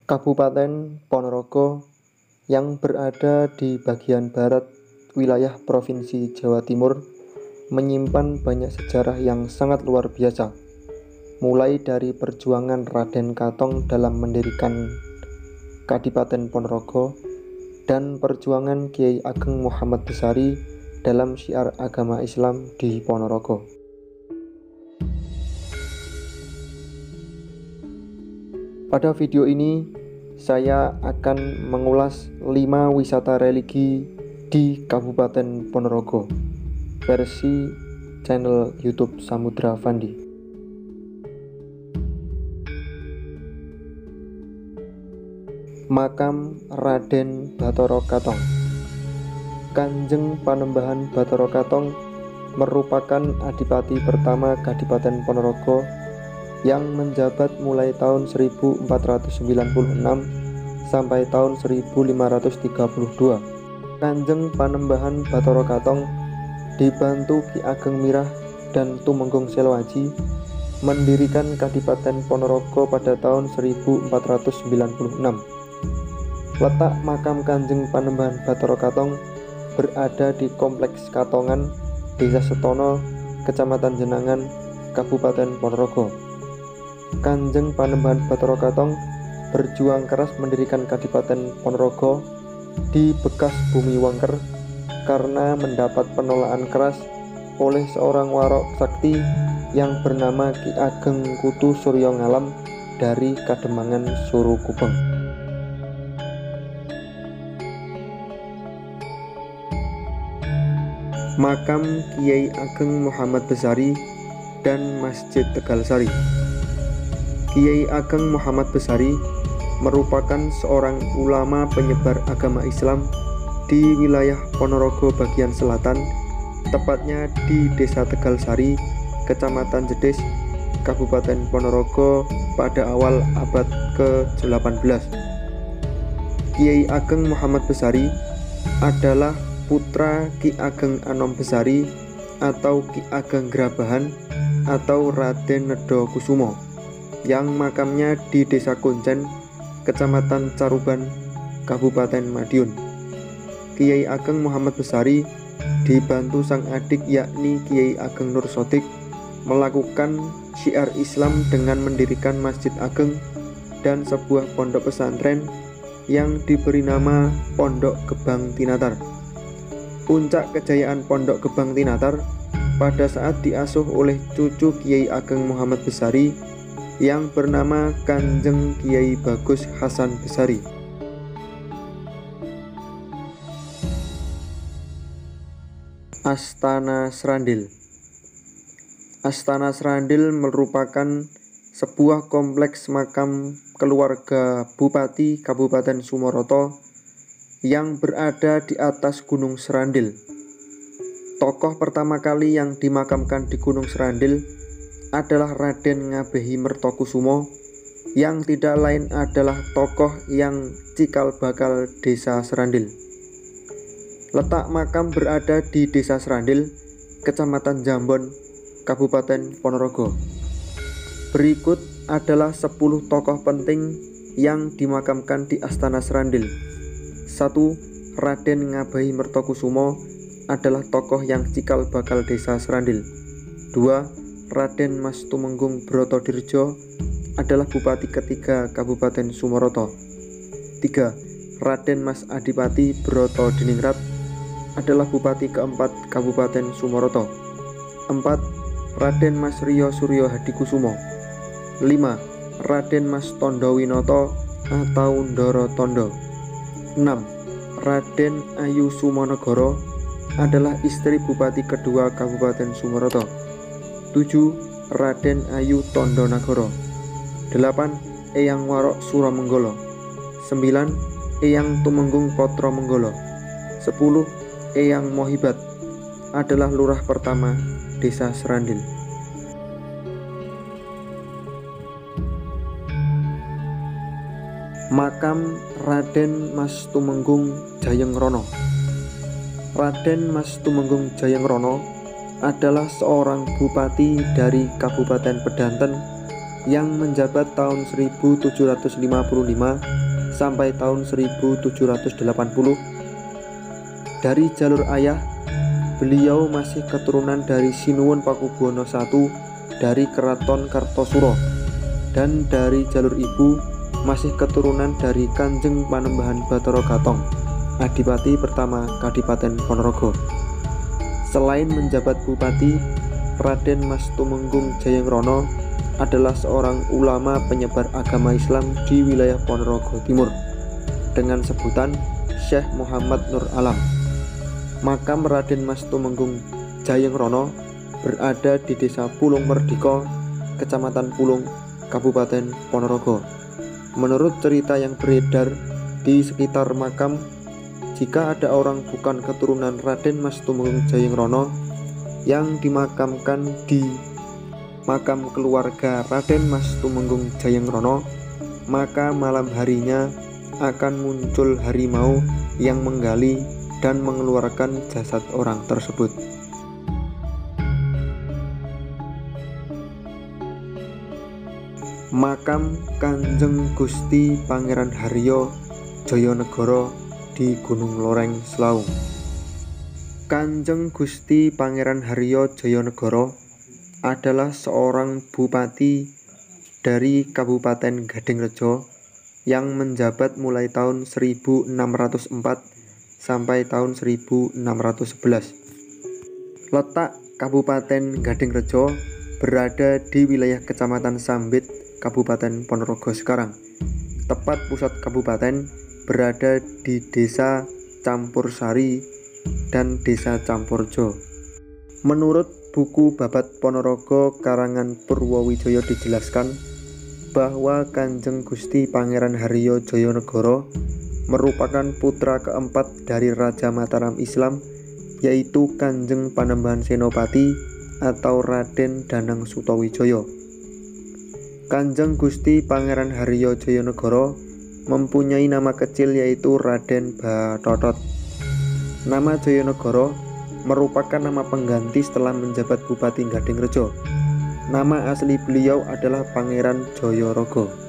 Kabupaten Ponorogo yang berada di bagian barat wilayah Provinsi Jawa Timur menyimpan banyak sejarah yang sangat luar biasa, mulai dari perjuangan Raden Katong dalam mendirikan Kadipaten Ponorogo dan perjuangan Kiai Ageng Muhammad Besari dalam syiar agama Islam di Ponorogo. Pada video ini saya akan mengulas 5 wisata religi di Kabupaten Ponorogo versi channel YouTube Samudra Fandi. Makam Raden Bathara Katong. Kanjeng Panembahan Bathara Katong merupakan adipati pertama Kadipaten Ponorogo yang menjabat mulai tahun 1496 sampai tahun 1532. Kanjeng Panembahan Bathara Katong dibantu Ki Ageng Mirah dan Tumenggung Seloaji mendirikan Kadipaten Ponorogo pada tahun 1496. Letak makam Kanjeng Panembahan Bathara Katong berada di Kompleks Katongan, Desa Setono, Kecamatan Jenangan, Kabupaten Ponorogo. Kanjeng Panembahan Bathara Katong berjuang keras mendirikan Kadipaten Ponorogo di bekas bumi Wengker karena mendapat penolakan keras oleh seorang warok sakti yang bernama Ki Ageng Kutu Suryo Ngalam dari Kademangan Surukubeng. Makam Kiai Ageng Muhammad Besari dan Masjid Tegalsari. Kiai Ageng Muhammad Besari merupakan seorang ulama penyebar agama Islam di wilayah Ponorogo bagian selatan, tepatnya di Desa Tegalsari, Kecamatan Jedes, Kabupaten Ponorogo pada awal abad ke-18. Kiai Ageng Muhammad Besari adalah putra Ki Ageng Anom Besari atau Ki Ageng Grabahan atau Raden Nedo Kusumo yang makamnya di Desa Kuncen, Kecamatan Caruban, Kabupaten Madiun. Kiai Ageng Muhammad Besari dibantu sang adik yakni Kiai Ageng Nur Sodik melakukan syiar Islam dengan mendirikan Masjid Ageng dan sebuah pondok pesantren yang diberi nama Pondok Gebang Tinatar. Puncak kejayaan Pondok Gebang Tinatar pada saat diasuh oleh cucu Kiai Ageng Muhammad Besari yang bernama Kanjeng Kiai Bagus Hasan Besari. Astana Srandil. Astana Srandil merupakan sebuah kompleks makam keluarga Bupati Kabupaten Sumoroto yang berada di atas Gunung Srandil. Tokoh pertama kali yang dimakamkan di Gunung Srandil adalah Raden Ngabehi Mertokusumo yang tidak lain adalah tokoh yang cikal bakal Desa Srandil. Letak makam berada di Desa Srandil, Kecamatan Jambon, Kabupaten Ponorogo. Berikut adalah 10 tokoh penting yang dimakamkan di Astana Srandil. 1. Raden Ngabehi Mertokusumo adalah tokoh yang cikal bakal Desa Srandil. 2. Raden Mas Tumenggung Brotodirjo adalah Bupati ketiga Kabupaten Sumoroto. 3. Raden Mas Adipati Broto Diningrat adalah Bupati keempat Kabupaten Sumoroto. 4. Raden Mas Riyo Suryo Hadikusumo. 5. Raden Mas Tondo Winoto atau Ndoro Tondo. 6. Raden Ayu Sumonegoro adalah istri Bupati kedua Kabupaten Sumoroto. 7. Raden Ayu Tondo Nagoro. 8. Eyang Warok Suromenggolo. 9. Eyang Tumenggung Potro Menggolo. 10. Eyang Mohibat adalah lurah pertama Desa Srandil. Makam Raden Mas Tumenggung Jayengrono. Raden Mas Tumenggung Jayengrono adalah seorang bupati dari Kabupaten Pedanten, yang menjabat tahun 1755 sampai tahun 1780. Dari jalur ayah, beliau masih keturunan dari Sinuwun Pakubuwana I dari Keraton Kartosuro, dan dari jalur ibu masih keturunan dari Kanjeng Panembahan Bathara Gatong, Adipati pertama Kadipaten Ponorogo. Selain menjabat bupati, Raden Mas Tumenggung Jayangrono adalah seorang ulama penyebar agama Islam di wilayah Ponorogo Timur dengan sebutan Syekh Muhammad Nur Alam. Makam Raden Mas Tumenggung Jayangrono berada di Desa Pulung Merdika, Kecamatan Pulung, Kabupaten Ponorogo. Menurut cerita yang beredar di sekitar makam, jika ada orang bukan keturunan Raden Mas Tumenggung Jayangrono yang dimakamkan di makam keluarga Raden Mas Tumenggung Jayangrono, maka malam harinya akan muncul harimau yang menggali dan mengeluarkan jasad orang tersebut. Makam Kanjeng Gusti Pangeran Haryo Jayanegara di Gunung Loreng, Slaung. Kanjeng Gusti Pangeran Haryo Jayanegara adalah seorang bupati dari Kabupaten Gadingrejo yang menjabat mulai tahun 1604 sampai tahun 1611. Letak Kabupaten Gadingrejo berada di wilayah Kecamatan Sambit, Kabupaten Ponorogo sekarang. Tepat pusat kabupaten berada di Desa Campursari dan Desa Campurjo. Menurut buku Babat Ponorogo karangan Purwowijoyo dijelaskan bahwa Kanjeng Gusti Pangeran Haryo Jayanegara merupakan putra keempat dari Raja Mataram Islam, yaitu Kanjeng Panembahan Senopati atau Raden Danang Sutawijaya. Kanjeng Gusti Pangeran Haryo Jayanegara mempunyai nama kecil yaitu Raden Batotot. Nama Jayanegara merupakan nama pengganti setelah menjabat Bupati Gadingrejo. Nama asli beliau adalah Pangeran Jayaraga.